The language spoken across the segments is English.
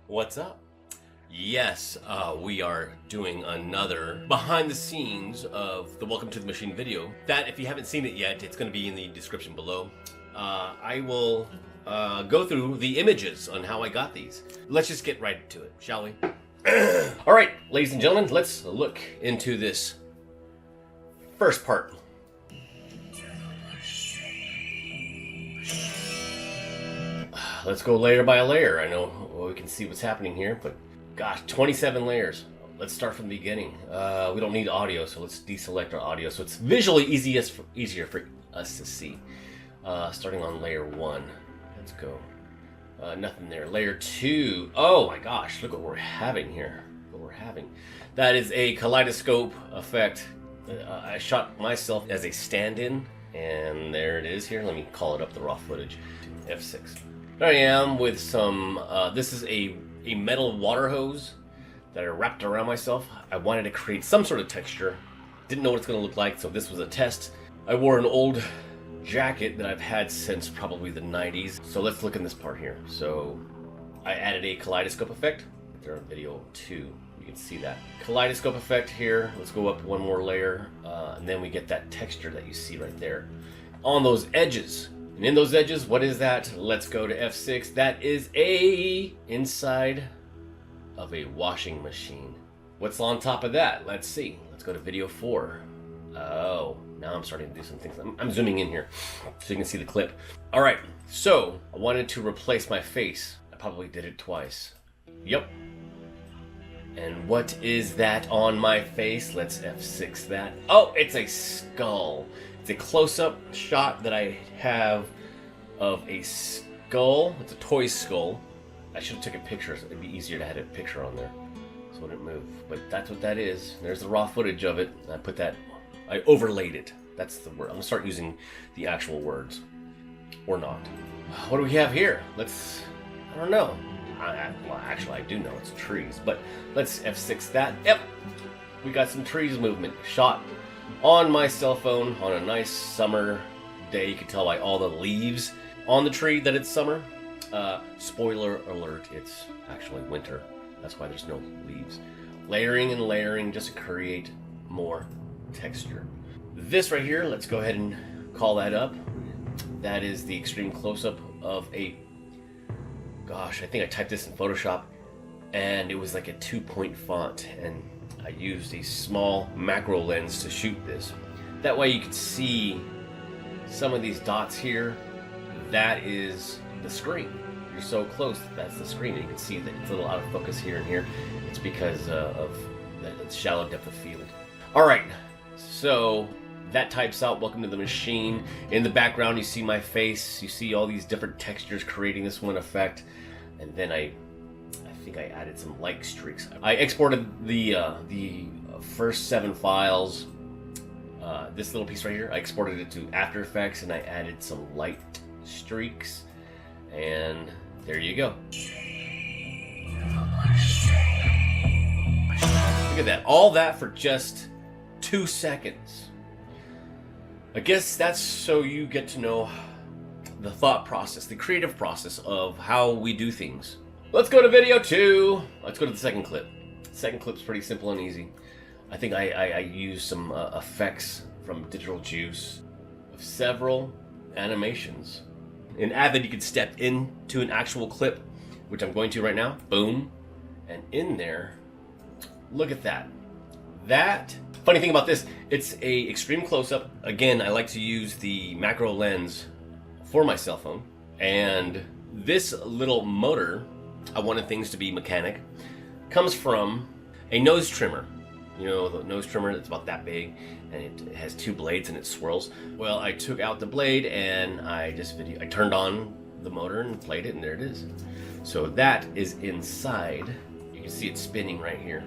What's up? Yes, we are doing another behind the scenes of the Welcome to the Machine video. That, if you haven't seen it yet, it's going to be in the description below. I will go through the images on how I got these. Let's just get right to it, shall we? All right, ladies and gentlemen, let's look into this first part. Let's go layer by layer. I know we can see what's happening here, but gosh, 27 layers. Let's start from the beginning. We don't need audio, so let's deselect our audio so it's visually easier for us to see. Starting on layer 1. Let's go. Nothing there. Layer 2. Oh my gosh, look what we're having here. That is a kaleidoscope effect. I shot myself as a stand-in, and there it is here. Let me call it up, the raw footage. F6. There I am with some, this is a metal water hose that I wrapped around myself. I wanted to create some sort of texture. Didn't know what it's going to look like, so this was a test. I wore an old jacket that I've had since probably the 90s. So let's look in this part here. So I added a kaleidoscope effect. There on video 2, you can see that. Kaleidoscope effect here. Let's go up one more layer, and then we get that texture that you see right there on those edges. And in those edges, what is that? Let's go to F6. That is a inside of a washing machine. What's on top of that? Let's see. Let's go to video 4. Oh, now I'm starting to do some things. I'm zooming in here so you can see the clip. All right, so I wanted to replace my face. I probably did it twice. Yep. And what is that on my face? Let's F6 that. Oh, it's a skull. It's a close-up shot that I have of a skull. It's a toy skull. I should have taken pictures. It'd be easier to have a picture on there so it wouldn't move. But that's what that is. There's the raw footage of it. I overlaid it. That's the word. I'm gonna start using the actual words. Or not. What do we have here? I don't know. Well, actually, I do know it's trees. But let's F6 that. Yep. We got some trees movement. Shot on my cell phone on a nice summer day. You can tell by all the leaves on the tree that it's summer. Spoiler alert, it's actually winter. That's why there's no leaves. Layering and layering just to create more texture. This right here, let's go ahead and call that up. That is the extreme close-up of a, gosh, I think I typed this in Photoshop and it was like a 2-point font, and I used a small macro lens to shoot this. That way you can see some of these dots here. That is the screen. You're so close, that's the screen. And you can see that it's a little out of focus here and here. It's because of the shallow depth of field. All right, so that types out Welcome to the Machine. In the background, you see my face. You see all these different textures creating this one effect. And then I think I added some light streaks. I exported the first 7 files. This little piece right here, I exported it to After Effects, and I added some light streaks. And there you go. Look at that. All that for just 2 seconds. I guess that's so you get to know the thought process, the creative process of how we do things. Let's go to video 2. Let's go to the second clip. The second clip's pretty simple and easy. I think I used some effects from Digital Juice of several animations. In Avid, you could step into an actual clip, which I'm going to right now. Boom. And in there, look at that. That, funny thing about this, it's a extreme close-up. Again, I like to use the macro lens for my cell phone. And this little motor, I wanted things to be mechanic, comes from a nose trimmer. You know, the nose trimmer that's about that big, and it has 2 blades and it swirls. Well, I took out the blade and I turned on the motor and played it, and there it is. So that is inside. You can see it spinning right here.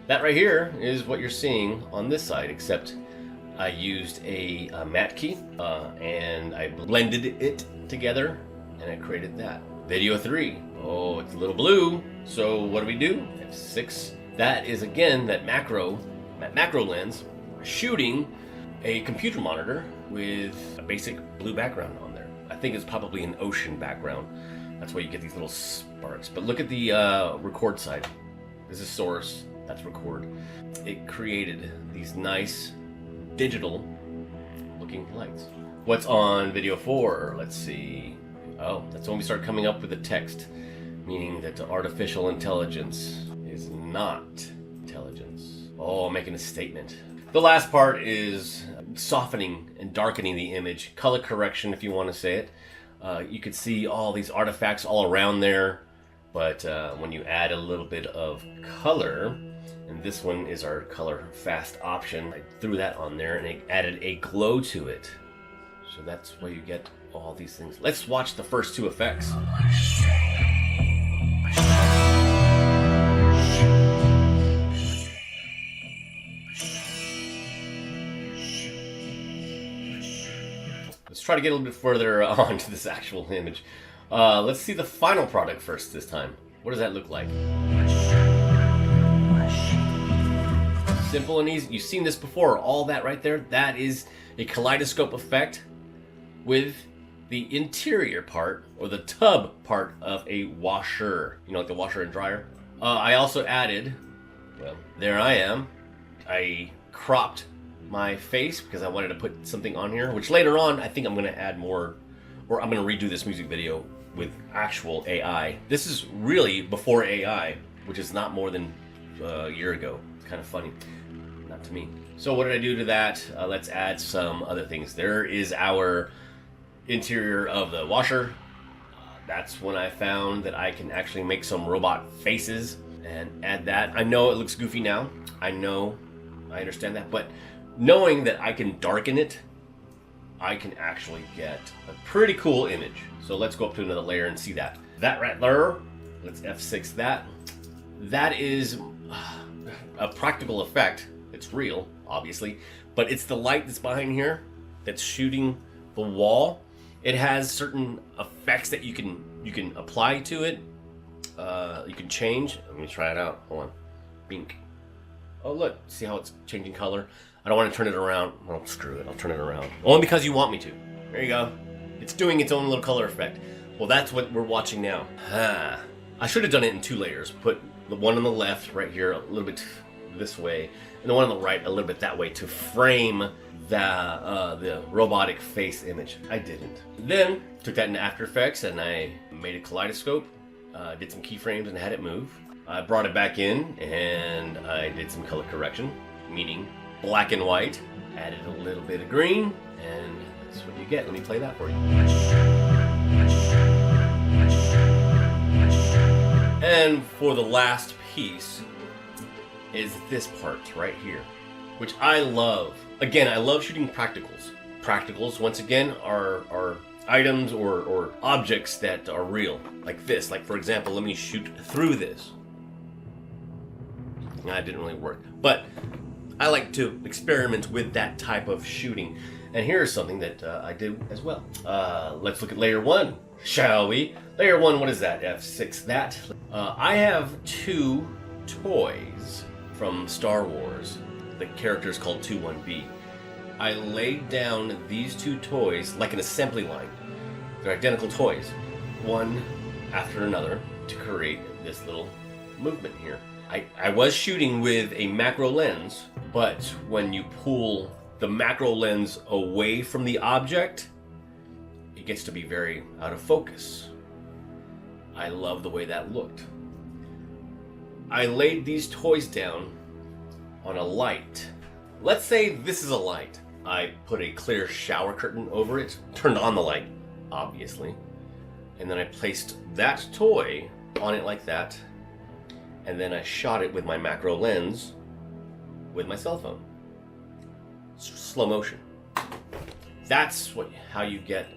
That right here is what you're seeing on this side, except I used a matte key and I blended it together and I created that. Video 3. Oh, it's a little blue. So what do? F6. That is again that macro lens shooting a computer monitor with a basic blue background on there. I think it's probably an ocean background. That's why you get these little sparks. But look at the record side. This is source, that's record. It created these nice digital looking lights. What's on video 4? Let's see. Oh, that's when we start coming up with the text, meaning that artificial intelligence is not intelligence. Oh, I'm making a statement. The last part is softening and darkening the image, color correction if you want to say it. You can see all these artifacts all around there, but when you add a little bit of color, and this one is our color fast option, I threw that on there and it added a glow to it. So that's why you get all these things. Let's watch the first two effects. Let's try to get a little bit further onto this actual image. Let's see the final product first this time. What does that look like? Simple and easy. You've seen this before. All that right there, that is a kaleidoscope effect with the interior part or the tub part of a washer. You know, like the washer and dryer. I also added, well, there I am. I cropped my face because I wanted to put something on here, which later on I think I'm going to add more, or I'm going to redo this music video with actual AI. This is really before AI, which is not more than a year ago. It's kind of funny, not to me. So what did I do to that? Let's add some other things. There is our interior of the washer. That's when I found that I can actually make some robot faces and add that. I know it looks goofy now. I understand that, but knowing that I can darken it, I can actually get a pretty cool image. So let's go up to another layer and see that. That right there, let's F6 that. That is a practical effect. It's real, obviously, but it's the light that's behind here that's shooting the wall. It has certain effects that you can apply to it. You can change. Let me try it out. Hold on. Bink. Oh, look. See how it's changing color? I don't want to turn it around. Well, screw it. I'll turn it around. Only because you want me to. There you go. It's doing its own little color effect. Well, that's what we're watching now. I should have done it in 2 layers. Put the one on the left right here a little bit this way, and the one on the right a little bit that way to frame the robotic face image. I didn't. Then took that into After Effects and I made a kaleidoscope, did some keyframes and had it move. I brought it back in and I did some color correction, meaning black and white, added a little bit of green, and that's what you get. Let me play that for you. And for the last piece is this part right here, which I love. Again, I love shooting practicals. Practicals, once again, are items or objects that are real, like this. Like, for example, let me shoot through this. That didn't really work, but I like to experiment with that type of shooting. And here's something that I did as well. Let's look at layer 1, shall we? Layer 1, what is that? F6 that. I have 2 toys from Star Wars. The character is called 21B. I laid down these 2 toys like an assembly line. They're identical toys, one after another, to create this little movement here. I was shooting with a macro lens, but when you pull the macro lens away from the object, it gets to be very out of focus. I love the way that looked. I laid these toys down on a light. Let's say this is a light. I put a clear shower curtain over it, turned on the light, obviously, and then I placed that toy on it like that, and then I shot it with my macro lens with my cell phone. Slow motion. That's how you get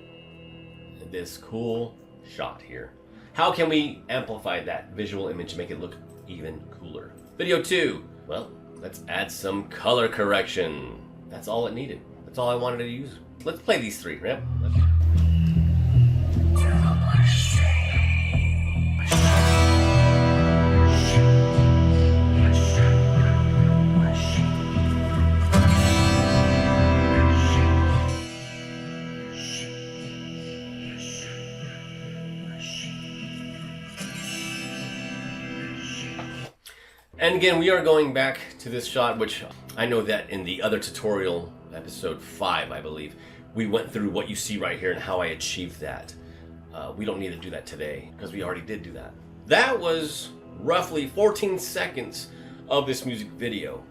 this cool shot here. How can we amplify that visual image to make it look even cooler? Video 2. Well, let's add some color correction. That's all it needed. That's all I wanted to use. Let's play these 3, right? And again, we are going back to this shot, which I know that in the other tutorial, episode 5, I believe, we went through what you see right here and how I achieved that. We don't need to do that today because we already did do that. That was roughly 14 seconds of this music video.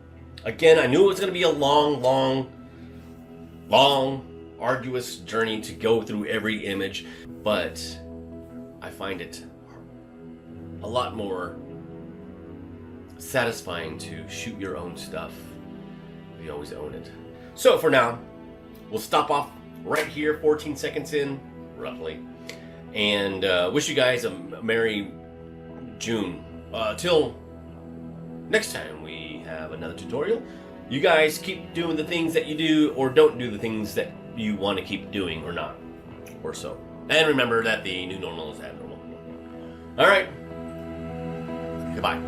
Again, I knew it was going to be a long, arduous journey to go through every image, but I find it a lot more satisfying to shoot your own stuff. You always own it. So for now, we'll stop off right here, 14 seconds in, roughly, and wish you guys a Merry June. Till next time we have another tutorial, you guys keep doing the things that you do, or don't do the things that you want to keep doing, or not, or so. And remember that the new normal is abnormal. All right. Goodbye.